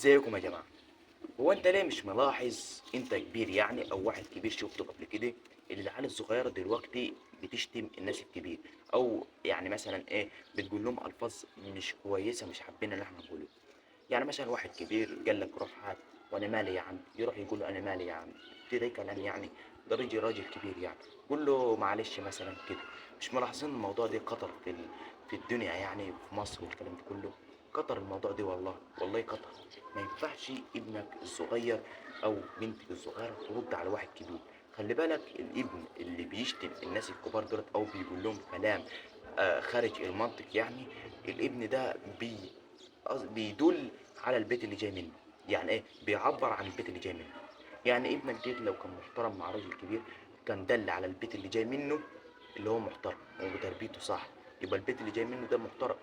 ازيكم يا جماعة؟ هو انت ليه مش ملاحظ انت كبير يعني او واحد كبير شفته قبل كده؟ اللي العيال الصغيرة دلوقتي بتشتم الناس الكبير، او يعني مثلا ايه، بتقول لهم الفاظ مش كويسة مش حابين ان احنا نقوله. يعني مثلا واحد كبير قال لك روح هات، وانا مالي يا عم، يروح يقول له انا مالي يا عم. ده كلام يعني؟ ده راجل كبير يعني، قول له معلش مثلا كده. مش ملاحظين الموضوع ده خطر في الدنيا يعني في مصر والكلام ده كله؟ خطر الموضوع ده، والله خطر. ما ينفعش ابنك الصغير او بنتك الصغيره ترد على واحد كبير. خلي بالك الابن اللي بيشتم الناس الكبار دولت او بيقول لهم كلام خارج المنطق يعني. الابن ده بيدل على البيت اللي جاي منه. يعني ايه؟ بيعبر عن البيت اللي جاي منه. يعني ابنك ده لو كان محترم مع راجل كبير، كان دل على البيت اللي جاي منه، اللي هو محترم وتربيته صح، يبقى البيت اللي جاي منه ده محترم.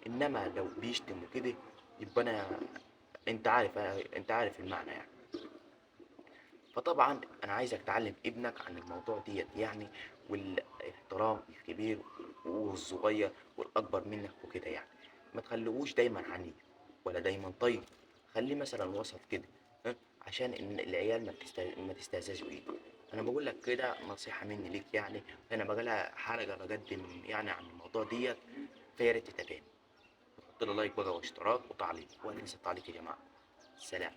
انما لو بيشتم وكده، يبقى انت عارف المعنى يعني. فطبعا انا عايزك تعلم ابنك عن الموضوع ديت يعني، والاحترام الكبير والصغير والاكبر منك وكده يعني. ما تخليهوش دايما عنيف ولا دايما طيب، خليه مثلا وسط كده. ها؟ عشان ان العيال ما تستهزاش بيه. انا بقول لك كده نصيحة مني ليك يعني. انا بقالها حلقة بقدم يعني عن الموضوع ديت، فيا ريت تتابعني. حط لي لايك بقى واشتراك وتعليق، ولا تنسى التعليق يا جماعة. سلام.